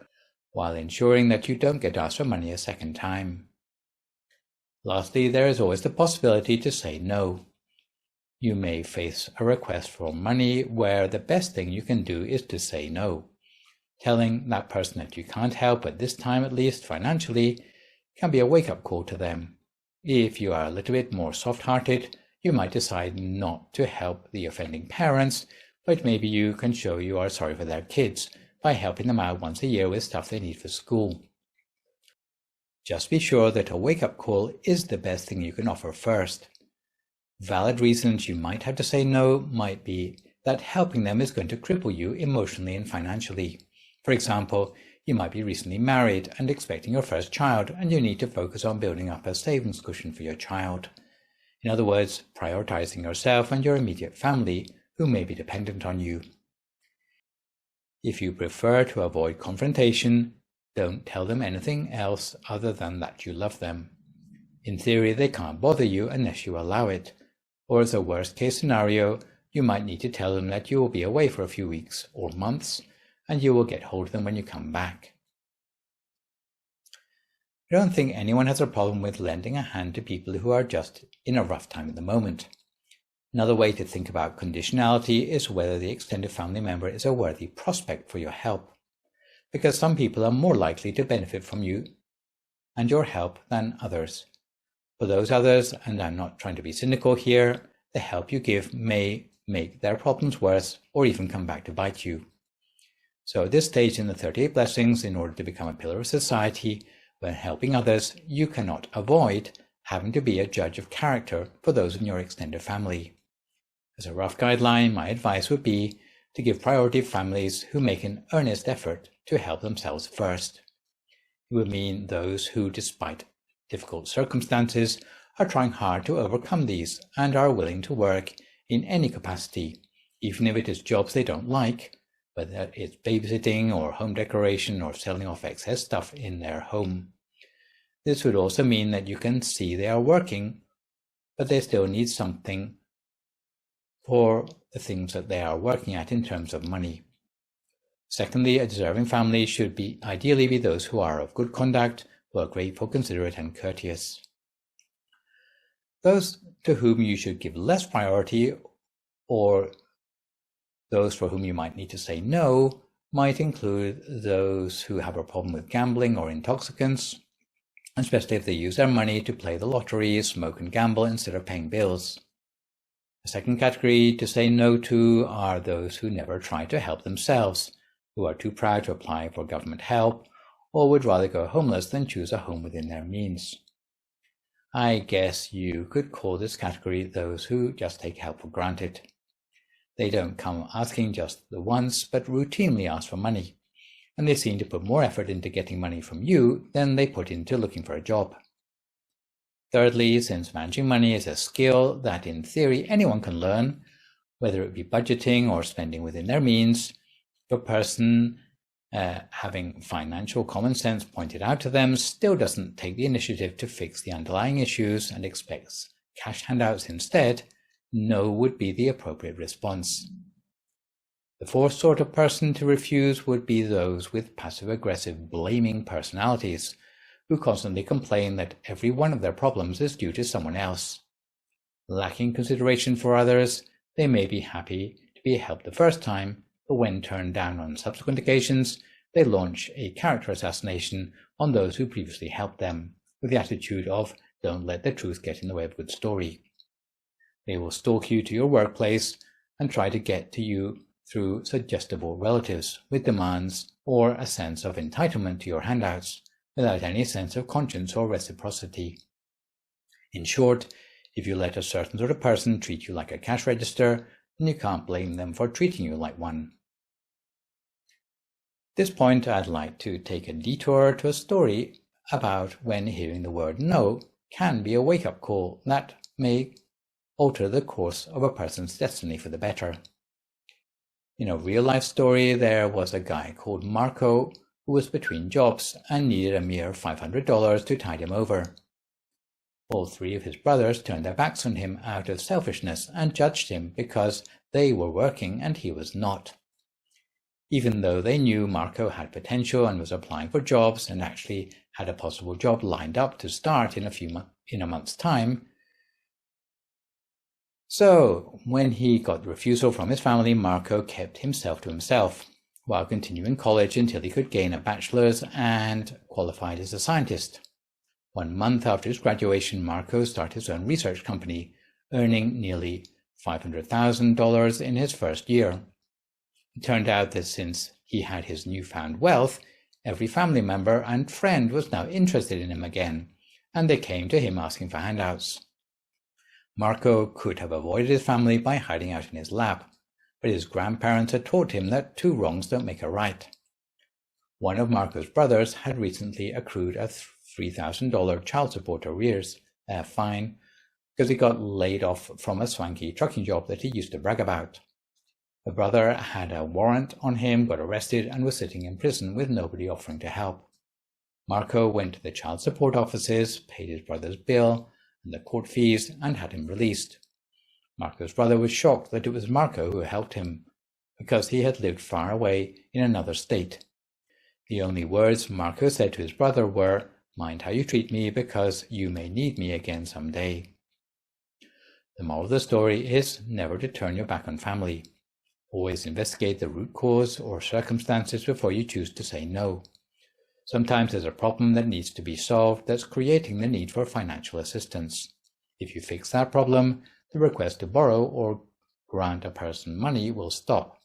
while ensuring that you don't get asked for money a second time. Lastly, there is always the possibility to say no. You may face a request for money where the best thing you can do is to say no. Telling that person that you can't help at this time, at least financially, can be a wake-up call to them. If you are a little bit more soft-hearted, you might decide not to help the offending parents, but maybe you can show you are sorry for their kids by helping them out once a year with stuff they need for school. Just be sure that a wake-up call is the best thing you can offer first. Valid reasons you might have to say no might be that helping them is going to cripple you emotionally and financially. For example, you might be recently married and expecting your first child, and you need to focus on building up a savings cushion for your child. In other words, prioritizing yourself and your immediate family who may be dependent on you. If you prefer to avoid confrontation, don't tell them anything else other than that you love them. In theory, they can't bother you unless you allow it. Or as a worst-case scenario, you might need to tell them that you will be away for a few weeks or months, and you will get hold of them when you come back. I don't think anyone has a problem with lending a hand to people who are just in a rough time at the moment. Another way to think about conditionality is whether the extended family member is a worthy prospect for your help, because some people are more likely to benefit from you and your help than others. For those others, and I'm not trying to be cynical here, the help you give may make their problems worse or even come back to bite you. So at this stage in the 38 Blessings, in order to become a pillar of society, when helping others, you cannot avoid having to be a judge of character for those in your extended family. As a rough guideline, my advice would be to give priority to families who make an earnest effort to help themselves first. It would mean those who, despite difficult circumstances, are trying hard to overcome these and are willing to work in any capacity, even if it is jobs they don't like, whether it's babysitting or home decoration or selling off excess stuff in their home. This would also mean that you can see they are working, but they still need something for the things that they are working at in terms of money. Secondly, a deserving family should ideally be those who are of good conduct, who are grateful, considerate, and courteous. Those to whom you should give less priority, or those for whom you might need to say no, might include those who have a problem with gambling or intoxicants, especially if they use their money to play the lottery, smoke and gamble instead of paying bills. The second category to say no to are those who never try to help themselves, who are too proud to apply for government help, or would rather go homeless than choose a home within their means. I guess you could call this category those who just take help for granted. They don't come asking just the once, but routinely ask for money, and they seem to put more effort into getting money from you than they put into looking for a job. Thirdly, since managing money is a skill that in theory anyone can learn, whether it be budgeting or spending within their means, the person having financial common sense pointed out to them still doesn't take the initiative to fix the underlying issues and expects cash handouts instead, no would be the appropriate response. The fourth sort of person to refuse would be those with passive-aggressive blaming personalities, who constantly complain that every one of their problems is due to someone else. Lacking consideration for others, they may be happy to be helped the first time, but when turned down on subsequent occasions, they launch a character assassination on those who previously helped them, with the attitude of, don't let the truth get in the way of a good story. They will stalk you to your workplace and try to get to you through suggestible relatives with demands or a sense of entitlement to your handouts, without any sense of conscience or reciprocity. In short, if you let a certain sort of person treat you like a cash register, then you can't blame them for treating you like one. At this point, I'd like to take a detour to a story about when hearing the word no can be a wake-up call that may alter the course of a person's destiny for the better. In a real-life story, there was a guy called Marco who was between jobs and needed a mere $500 to tide him over. All three of his brothers turned their backs on him out of selfishness and judged him because they were working and he was not. Even though they knew Marco had potential and was applying for jobs and actually had a possible job lined up to start in a month's time. So, when he got refusal from his family, Marco kept himself to himself, while continuing college until he could gain a bachelor's and qualified as a scientist. 1 month after his graduation, Marco started his own research company, earning nearly $500,000 in his first year. It turned out that since he had his newfound wealth, every family member and friend was now interested in him again, and they came to him asking for handouts. Marco could have avoided his family by hiding out in his lab, but his grandparents had taught him that 2 wrongs don't make a right. One of Marco's brothers had recently accrued a $3,000 child support arrears fine because he got laid off from a swanky trucking job that he used to brag about. The brother had a warrant on him, got arrested, and was sitting in prison with nobody offering to help. Marco went to the child support offices, paid his brother's bill and the court fees, and had him released. Marco's brother was shocked that it was Marco who helped him, because he had lived far away in another state. The only words Marco said to his brother were, "Mind how you treat me, because you may need me again someday." The moral of the story is never to turn your back on family. Always investigate the root cause or circumstances before you choose to say no. Sometimes there's a problem that needs to be solved that's creating the need for financial assistance. If you fix that problem, the request to borrow or grant a person money will stop.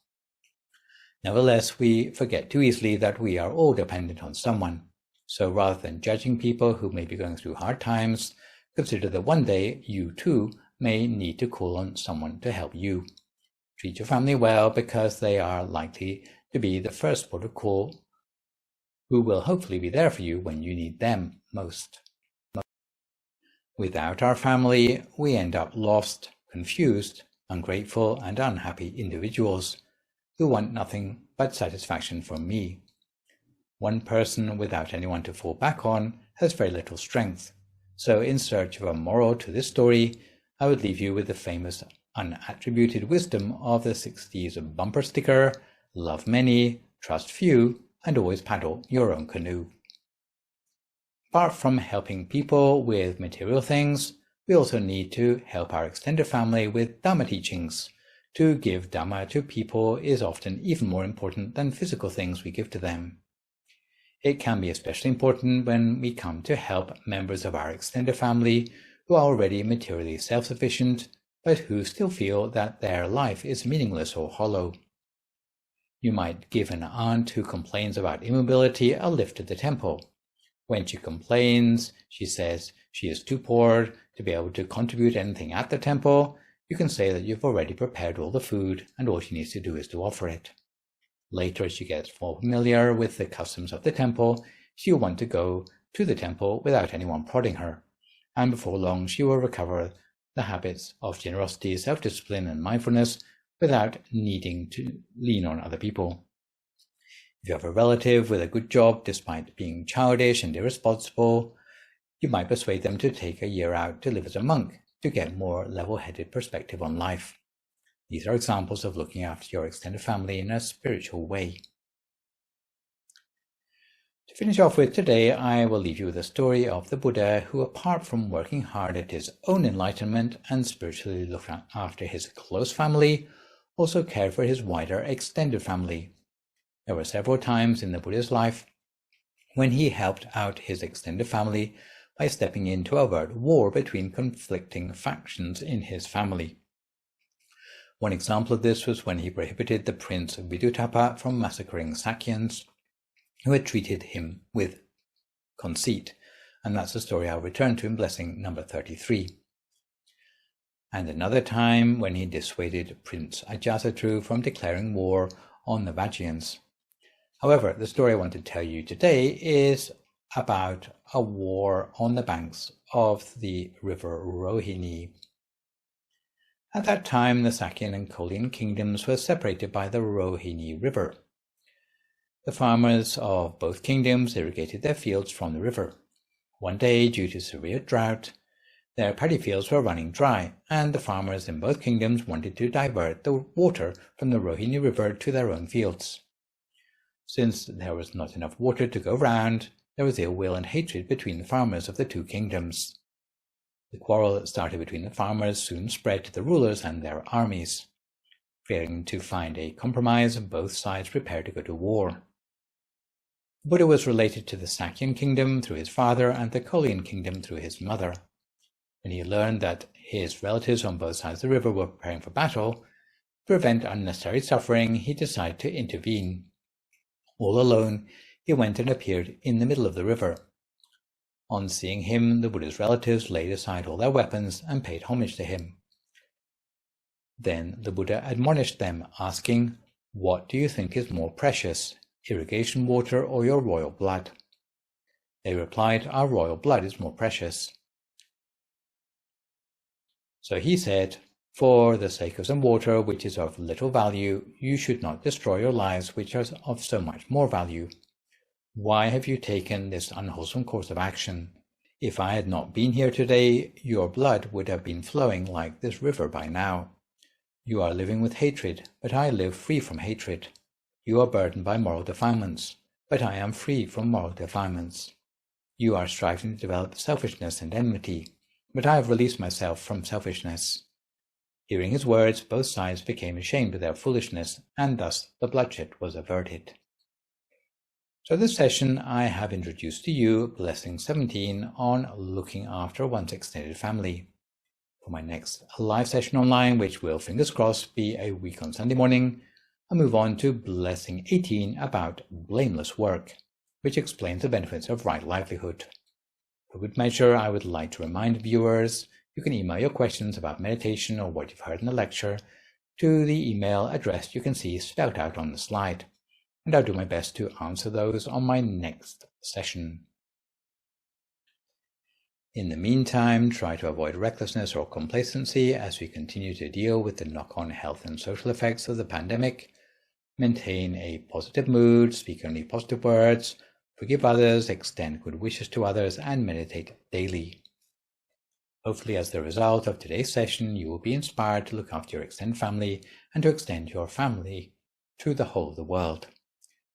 Nevertheless, we forget too easily that we are all dependent on someone. So rather than judging people who may be going through hard times, consider that one day you too may need to call on someone to help you. Treat your family well, because they are likely to be the first port of call, who will hopefully be there for you when you need them most. Without our family, we end up lost, confused, ungrateful, and unhappy individuals who want nothing but satisfaction from me. One person without anyone to fall back on has very little strength. So in search of a moral to this story, I would leave you with the famous unattributed wisdom of the 60s bumper sticker: love many, trust few, and always paddle your own canoe. Apart from helping people with material things, we also need to help our extended family with Dhamma teachings. To give Dhamma to people is often even more important than physical things we give to them. It can be especially important when we come to help members of our extended family who are already materially self-sufficient, but who still feel that their life is meaningless or hollow. You might give an aunt who complains about immobility a lift to the temple. When she complains, she says she is too poor to be able to contribute anything at the temple, you can say that you've already prepared all the food and all she needs to do is to offer it. Later, as she gets more familiar with the customs of the temple, she will want to go to the temple without anyone prodding her, and before long she will recover the habits of generosity, self-discipline, and mindfulness without needing to lean on other people. If you have a relative with a good job despite being childish and irresponsible, you might persuade them to take a year out to live as a monk to get more level-headed perspective on life. These are examples of looking after your extended family in a spiritual way. To finish off with today, I will leave you with a story of the Buddha who, apart from working hard at his own enlightenment and spiritually looking after his close family, also cared for his wider extended family. There were several times in the Buddha's life when he helped out his extended family by stepping in to avert war between conflicting factions in his family. One example of this was when he prohibited the prince Vittaka from massacring Sakyans who had treated him with conceit, and that's a story I'll return to in Blessing number 33. And another time when he dissuaded Prince Jātaka from declaring war on the Vajjayans. However, the story I want to tell you today is about a war on the banks of the River Rohini. At that time, the Sakyan and Kolian kingdoms were separated by the Rohini River. The farmers of both kingdoms irrigated their fields from the river. One day, due to severe drought, their paddy fields were running dry, and the farmers in both kingdoms wanted to divert the water from the Rohini River to their own fields. Since there was not enough water to go round, there was ill will and hatred between the farmers of the two kingdoms. The quarrel that started between the farmers soon spread to the rulers and their armies. Failing to find a compromise, both sides prepared to go to war. The Buddha was related to the Sakyan kingdom through his father and the Kolian kingdom through his mother. When he learned that his relatives on both sides of the river were preparing for battle, to prevent unnecessary suffering, he decided to intervene. All alone, he went and appeared in the middle of the river. On seeing him, the Buddha's relatives laid aside all their weapons and paid homage to him. Then the Buddha admonished them, asking, "What do you think is more precious, irrigation water or your royal blood?" They replied, "Our royal blood is more precious." So he said, "For the sake of some water which is of little value, you should not destroy your lives which are of so much more value. Why have you taken this unwholesome course of action? If I had not been here today, your blood would have been flowing like this river by now. You are living with hatred, but I live free from hatred. You are burdened by moral defilements, but I am free from moral defilements. You are striving to develop selfishness and enmity, but I have released myself from selfishness." Hearing his words, both sides became ashamed of their foolishness, and thus the bloodshed was averted. So this session I have introduced to you Blessing 17 on looking after one's extended family. For my next live session online, which will, fingers crossed, be a week on Sunday morning, I'll move on to Blessing 18 about blameless work, which explains the benefits of right livelihood. For good measure, I would like to remind viewers you can email your questions about meditation or what you've heard in the lecture to the email address you can see spelled out on the slide, and I'll do my best to answer those on my next session. In the meantime, try to avoid recklessness or complacency as we continue to deal with the knock-on health and social effects of the pandemic. Maintain a positive mood, speak only positive words, forgive others, extend good wishes to others, and meditate daily. Hopefully, as the result of today's session, you will be inspired to look after your extended family and to extend your family to the whole of the world.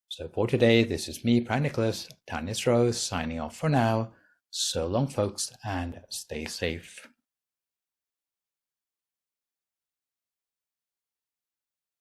So for today, this is me, Phra Nicholas Thanissaro, signing off for now. So long, folks, and stay safe.